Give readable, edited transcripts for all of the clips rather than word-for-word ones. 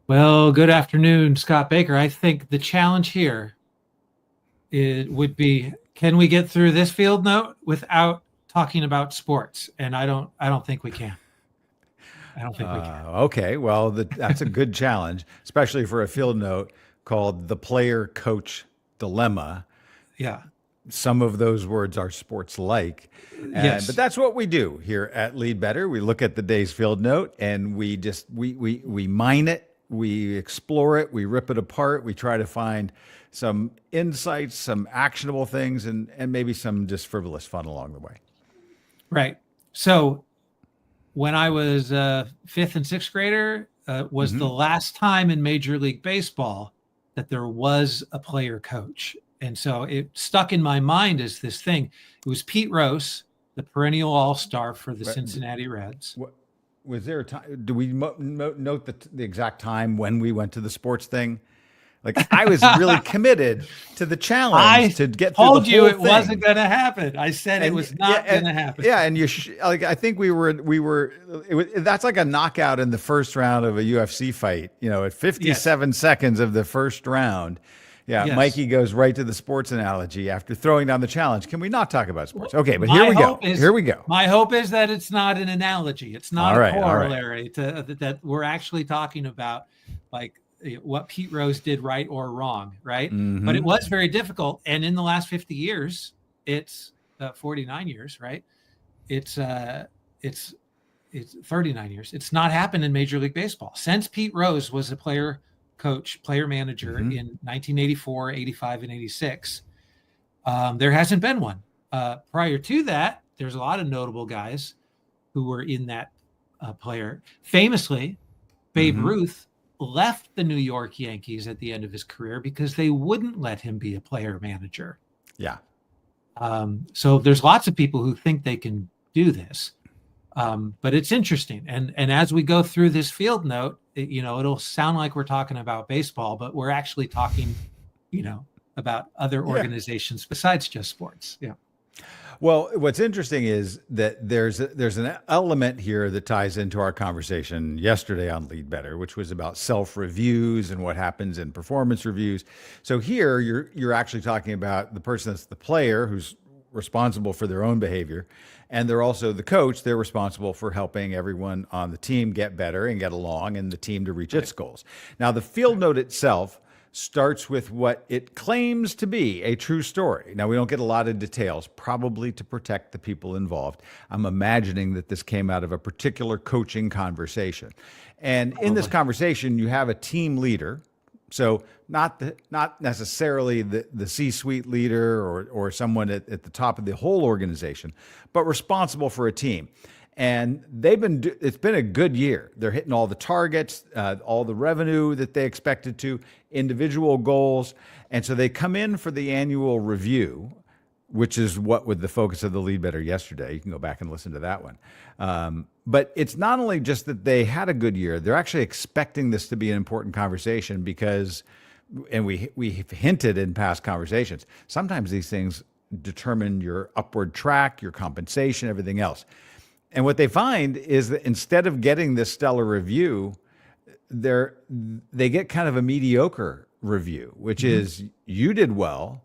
Well, good afternoon, Scott Baker. I think the challenge here would be, can we get through this field note without talking about sports? And I don't think we can. I don't think we can. Okay, well, that's a good challenge, especially for a field note called the player coach dilemma. Yeah. Some of those words are sports like, but Yes. that's what we do here at Lead Better. We look at the day's field note and we mine it, we explore it, we rip it apart, we try to find some insights, some actionable things, and maybe some just frivolous fun along the way. Right. So when I was a fifth and sixth grader, was the last time in Major League Baseball that there was a player coach. And so it stuck in my mind as this thing. It was Pete Rose, the perennial all-star for the Cincinnati Reds. What, was there a time? Do we note the exact time when we went to the sports thing? Like I was really committed to the challenge to get through the whole told you it thing. wasn't going to happen. I said it was not going to happen. Yeah, and like I think that's like a knockout in the first round of a UFC fight. At 57 seconds of the first round. Yeah, yes. Mikey goes right to the sports analogy after throwing down the challenge. Can we not talk about sports? Okay, but here we go. My hope is that it's not an analogy. It's not a corollary to that we're actually talking about like what Pete Rose did right or wrong, right? Mm-hmm. But it was very difficult. And in the last 50 years, it's 49 years, right? It's 39 years. It's not happened in Major League Baseball since Pete Rose was a player manager in 1984, 85, and 86. There hasn't been one. Prior to that, there's a lot of notable guys who were in that player. Famously, Babe Ruth left the New York Yankees at the end of his career because they wouldn't let him be a player manager. Yeah. So there's lots of people who think they can do this. But it's interesting. And as we go through this field note, it'll sound like we're talking about baseball, but we're actually talking, about other organizations besides just sports. Yeah. Well, what's interesting is that there's an element here that ties into our conversation yesterday on Lead Better, which was about self-reviews and what happens in performance reviews. So here you're actually talking about the person that's the player who's responsible for their own behavior, and they're also the coach. They're responsible for helping everyone on the team get better and get along and the team to reach its goals. Now, the field note itself starts with what it claims to be a true story. Now, we don't get a lot of details, probably to protect the people involved. I'm imagining that this came out of a particular coaching conversation. And in this conversation, you have a team leader. So not necessarily the C-suite leader or someone at the top of the whole organization, but responsible for a team. And it's been a good year. They're hitting all the targets, all the revenue that they expected to, individual goals. And so they come in for the annual review, which is what was the focus of the Lead Better yesterday. You can go back and listen to that one. But it's not only just that they had a good year, they're actually expecting this to be an important conversation because, and we've hinted in past conversations, sometimes these things determine your upward track, your compensation, everything else. And what they find is that instead of getting this stellar review, they get kind of a mediocre review, which is you did well,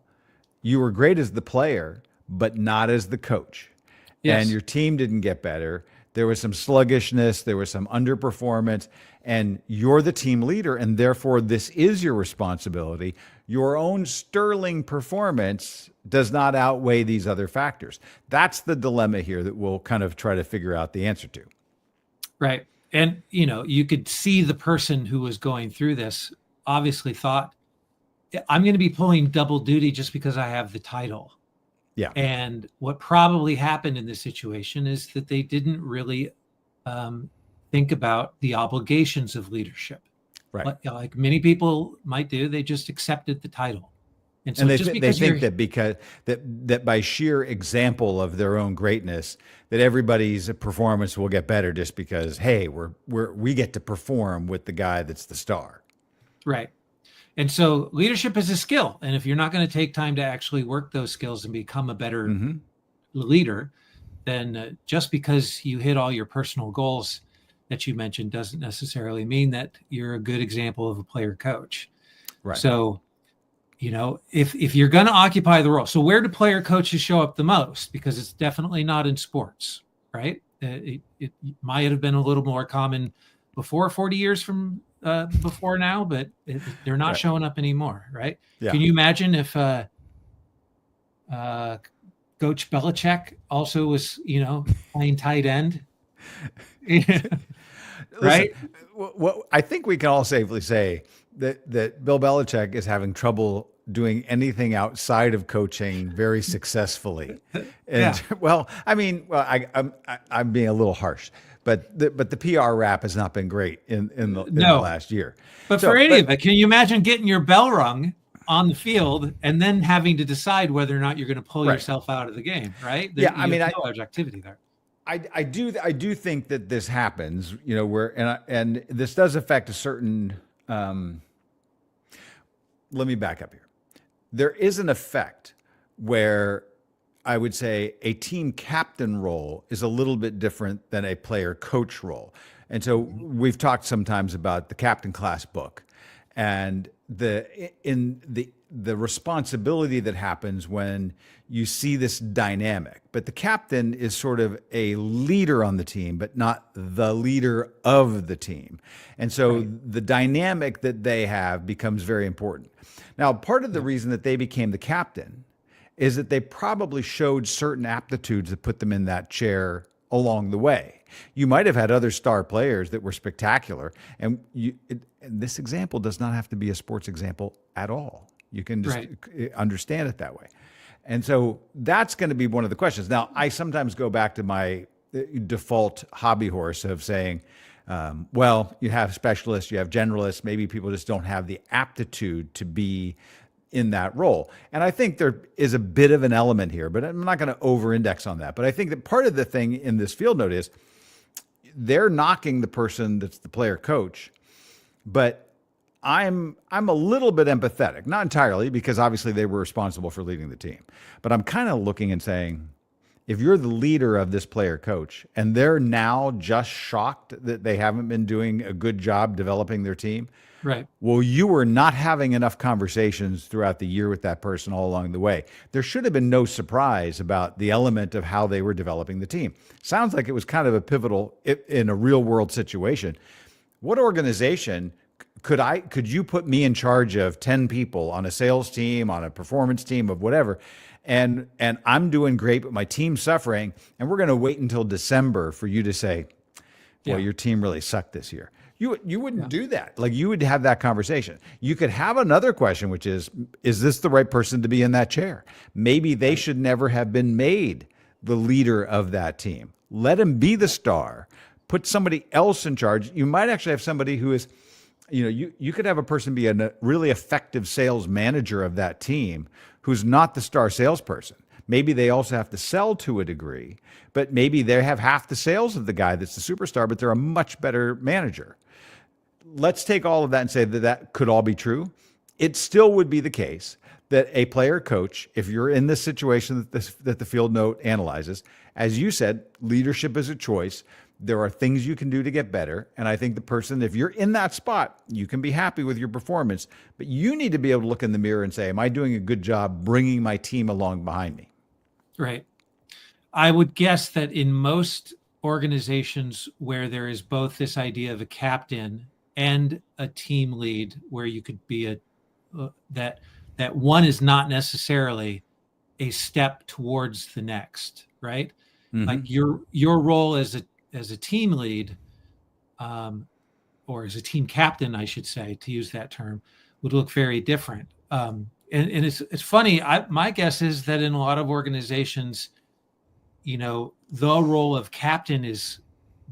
you were great as the player, but not as the coach. Yes. And your team didn't get better. There was some sluggishness, there was some underperformance, and you're the team leader, and therefore this is your responsibility. Your own sterling performance does not outweigh these other factors. That's the dilemma here that we'll kind of try to figure out the answer to. Right. And, you could see the person who was going through this obviously thought, I'm going to be pulling double duty just because I have the title. Yeah. And what probably happened in this situation is that they didn't really think about the obligations of leadership. Right. Like many people might do, they just accepted the title. And so they think that by sheer example of their own greatness, that everybody's performance will get better just because, hey, we get to perform with the guy that's the star. Right. And so leadership is a skill. And if you're not going to take time to actually work those skills and become a better leader, then just because you hit all your personal goals that you mentioned doesn't necessarily mean that you're a good example of a player coach. Right. So, if you're going to occupy the role, so where do player coaches show up the most? Because it's definitely not in sports, right? It might have been a little more common before 40 years from before now, but they're not showing up anymore, right? Yeah. Can you imagine if Coach Belichick also was, playing tight end? Right? Listen, well, I think we can all safely say that Bill Belichick is having trouble doing anything outside of coaching very successfully. And I'm being a little harsh, but the PR rap has not been great in the last year. But for any of it, can you imagine getting your bell rung on the field and then having to decide whether or not you're going to pull yourself out of the game, right? No objectivity there. I do think that this happens, and this does affect a certain. Let me back up here. There is an effect where I would say a team captain role is a little bit different than a player coach role, and so we've talked sometimes about the captain class book, and the responsibility that happens when you see this dynamic. But the captain is sort of a leader on the team, but not the leader of the team. And so the dynamic that they have becomes very important. Now, part of the reason that they became the captain is that they probably showed certain aptitudes that put them in that chair along the way. You might have had other star players that were spectacular, and this example does not have to be a sports example at all. You can just understand it that way. And so that's going to be one of the questions. Now, I sometimes go back to my default hobby horse of saying, you have specialists, you have generalists, maybe people just don't have the aptitude to be in that role. And I think there is a bit of an element here, but I'm not going to over-index on that. But I think that part of the thing in this field note is they're knocking the person that's the player coach, but I'm a little bit empathetic, not entirely, because obviously they were responsible for leading the team. But I'm kind of looking and saying, if you're the leader of this player coach and they're now just shocked that they haven't been doing a good job developing their team, right? Well, you were not having enough conversations throughout the year with that person all along the way. There should have been no surprise about the element of how they were developing the team. Sounds like it was kind of a pivotal in a real world situation. What organization could you put me in charge of 10 people on a sales team, on a performance team of whatever, and I'm doing great, but my team's suffering, and we're going to wait until December for you to say, well, your team really sucked this year. You wouldn't do that. Like, you would have that conversation. You could have another question, which is this the right person to be in that chair? Maybe they should never have been made the leader of that team. Let him be the star. Put somebody else in charge. You might actually have somebody who is, you could have a person be a really effective sales manager of that team who's not the star salesperson. Maybe they also have to sell to a degree, but maybe they have half the sales of the guy that's the superstar, but they're a much better manager. Let's take all of that and say that could all be true. It still would be the case that a player coach, if you're in this situation that the field note analyzes, as you said, leadership is a choice. There are things you can do to get better. And I think the person, if you're in that spot, you can be happy with your performance, but you need to be able to look in the mirror and say, am I doing a good job bringing my team along behind me? Right. I would guess that in most organizations where there is both this idea of a captain and a team lead, where you could be that one is not necessarily a step towards the next, right? Mm-hmm. Like your role as a team lead, or as a team captain, I should say, to use that term, would look very different. And it's funny. My guess is that in a lot of organizations, the role of captain is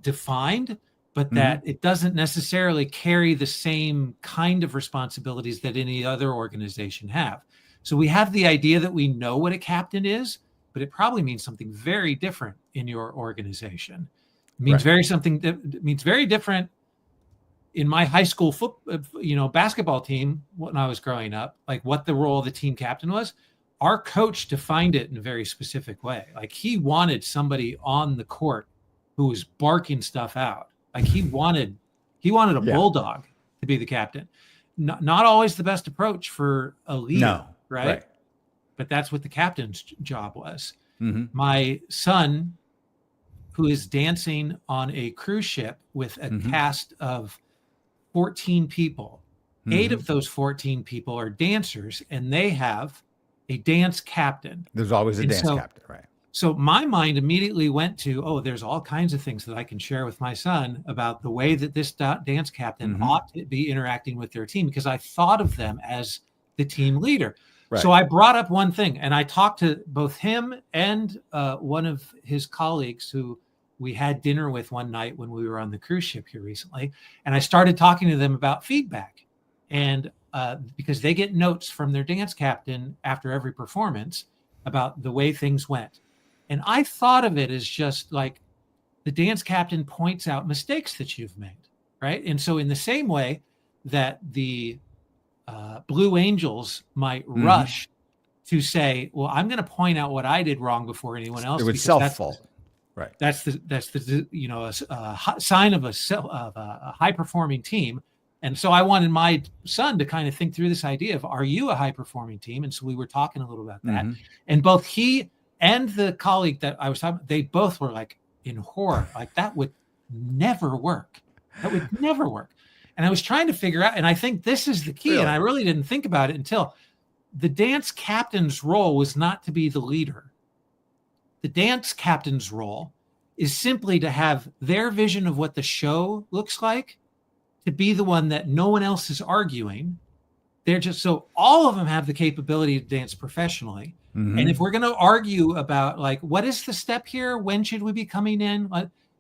defined, but that it doesn't necessarily carry the same kind of responsibilities that any other organization have. So we have the idea that we know what a captain is, but it probably means something very different in your organization. It means very different in my high school basketball team when I was growing up, like what the role of the team captain was. Our coach defined it in a very specific way. Like, he wanted somebody on the court who was barking stuff out, Like he wanted a bulldog to be the captain. Not always the best approach for a leader, right? But that's what the captain's job was. Mm-hmm. My son, who is dancing on a cruise ship with a cast of 14 people, 8 of those 14 people are dancers, and they have a dance captain. There's always a dance captain, right? So my mind immediately went to, there's all kinds of things that I can share with my son about the way that this dance captain ought to be interacting with their team, because I thought of them as the team leader. Right. So I brought up one thing, and I talked to both him and one of his colleagues who we had dinner with one night when we were on the cruise ship here recently. And I started talking to them about feedback. And because they get notes from their dance captain after every performance about the way things went. And I thought of it as just like the dance captain points out mistakes that you've made, right? And so in the same way that the Blue Angels might rush to say, well, I'm going to point out what I did wrong before anyone else. It would self-fault. Right. That's the a sign of a high-performing team. And so I wanted my son to kind of think through this idea of, are you a high-performing team? And so we were talking a little about that. And both he and the colleague that I was talking about, they both were like in horror, like that would never work. That would never work. And I was trying to figure out, and I think this is the key, and I really didn't think about it until the dance captain's role was not to be the leader. The dance captain's role is simply to have their vision of what the show looks like, to be the one that no one else is arguing. They're just, so all of them have the capability to dance professionally. And if we're going to argue about like, what is the step here? When should we be coming in?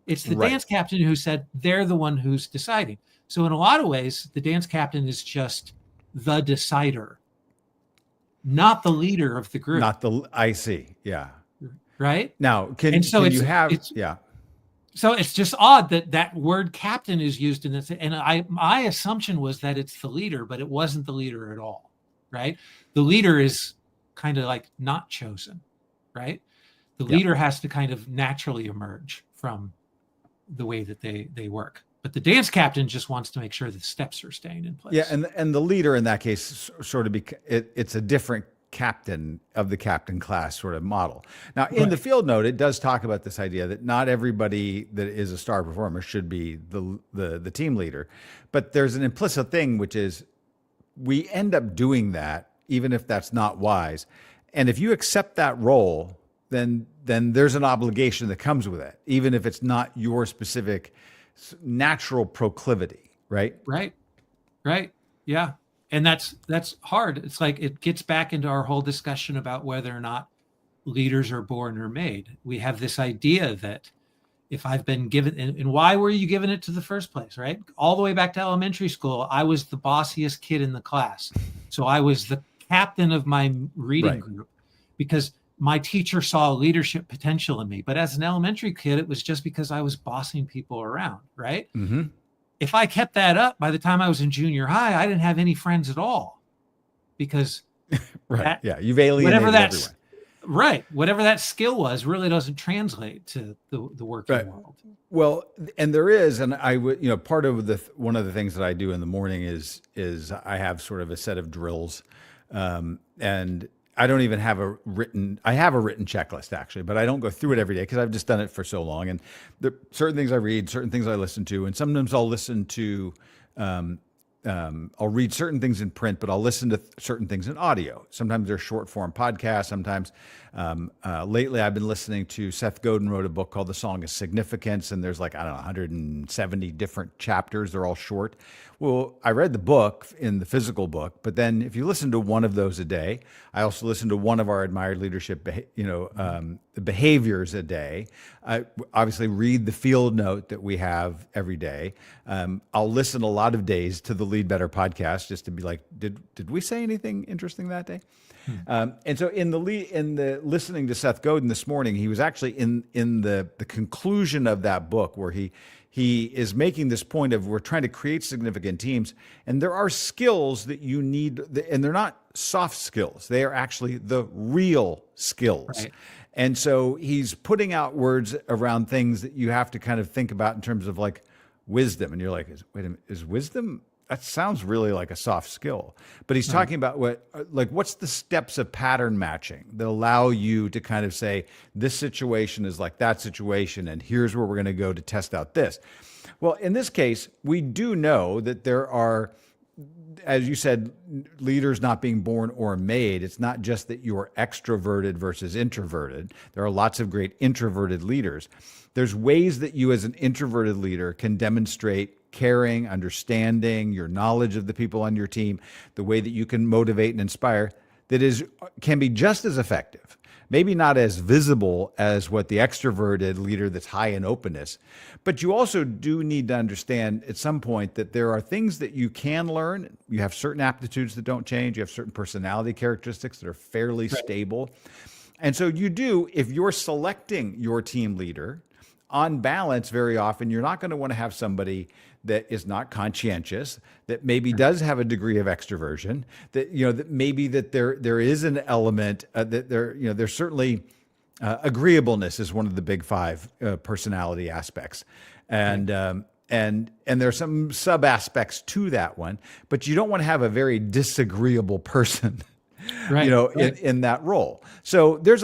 It's the dance captain who said they're the one who's deciding. So in a lot of ways, the dance captain is just the decider, not the leader of the group. I see. Yeah. Right. Now, So it's just odd that word captain is used in this. And my assumption was that it's the leader, but it wasn't the leader at all. Right. The leader is kind of like not chosen. Right. The leader has to kind of naturally emerge from the way that they work. But the dance captain just wants to make sure the steps are staying in place. Yeah, and the leader in that case sort of it's a different captain of the captain class sort of model. Now, in the field note, it does talk about this idea that not everybody that is a star performer should be the team leader, but there's an implicit thing, which is we end up doing that even if that's not wise. And if you accept that role, then there's an obligation that comes with it, even if it's not your specific natural proclivity, right? Right. Yeah. And that's hard. It's like, it gets back into our whole discussion about whether or not leaders are born or made. We have this idea that if I've been given, and why were you given it to the first place, right? All the way back to elementary school, I was the bossiest kid in the class. So I was the captain of my reading group because my teacher saw leadership potential in me. But as an elementary kid, it was just because I was bossing people around, right? If I kept that up, by the time I was in junior high, I didn't have any friends at all because you've alienated everyone. Right. Whatever that skill was really doesn't translate to the working world. Well, and there is, and I would, part of one of the things that I do in the morning is I have sort of a set of drills, and I don't even have I have a written checklist actually, but I don't go through it every day because I've just done it for so long. And there are certain things I read, certain things I listen to, and sometimes I'll listen to, I'll read certain things in print, but I'll listen to certain things in audio. Sometimes they're short form podcasts. Sometimes, lately I've been listening to Seth Godin wrote a book called The Song of Significance. And there's 170 different chapters. They're all short. Well, I read the book in the physical book, but then if you listen to one of those a day, I also listen to one of our admired leadership, behaviors a day. I obviously read the field note that we have every day. I'll listen a lot of days to the Lead Better podcast just to be like, did we say anything interesting that day? And so in the listening to Seth Godin this morning, he was actually in the conclusion of that book where he is making this point of we're trying to create significant teams, and there are skills that you need, and they're not soft skills. They are actually the real skills. Right. And so he's putting out words around things that you have to kind of think about in terms of wisdom. And you're like, wait a minute, is wisdom? That sounds really like a soft skill. But he's talking about what's the steps of pattern matching that allow you to kind of say, this situation is like that situation, and here's where we're going to go to test out this. Well, in this case, we do know that there are, as you said, leaders not being born or made. It's not just that you're extroverted versus introverted. There are lots of great introverted leaders. There's ways that you as an introverted leader can demonstrate caring, understanding, your knowledge of the people on your team, the way that you can motivate and inspire that can be just as effective. Maybe not as visible as what the extroverted leader that's high in openness, but you also do need to understand at some point that there are things that you can learn. You have certain aptitudes that don't change. You have certain personality characteristics that are fairly stable. And so you do, if you're selecting your team leader, on balance, very often, you're not going to want to have somebody that is not conscientious, that maybe does have a degree of extroversion, that, that maybe that there is an element that there's certainly agreeableness is one of the big five personality aspects. And there's some sub aspects to that one, but you don't want to have a very disagreeable person, in that role. So there's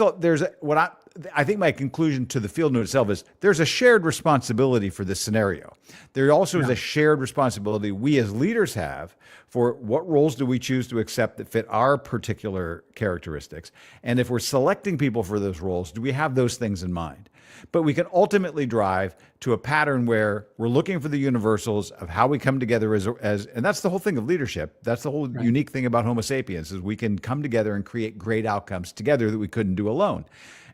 what I think my conclusion to the field note itself is there's a shared responsibility for this scenario. There also is a shared responsibility we as leaders have for what roles do we choose to accept that fit our particular characteristics. And if we're selecting people for those roles, do we have those things in mind? But we can ultimately drive to a pattern where we're looking for the universals of how we come together and that's the whole thing of leadership. That's the whole unique thing about Homo sapiens is we can come together and create great outcomes together that we couldn't do alone.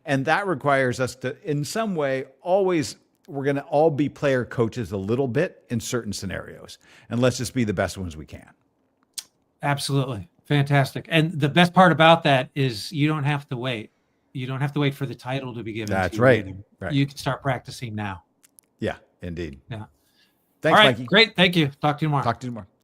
And that requires us to, in some way, we're going to all be player coaches a little bit in certain scenarios. And let's just be the best ones we can. Absolutely. Fantastic. And the best part about that is you don't have to wait. You don't have to wait for the title to be given. That's to right. You. Right. You can start practicing now. Yeah, indeed. Yeah. Thanks, all right, Mikey. Great. Thank you. Talk to you tomorrow. Talk to you tomorrow.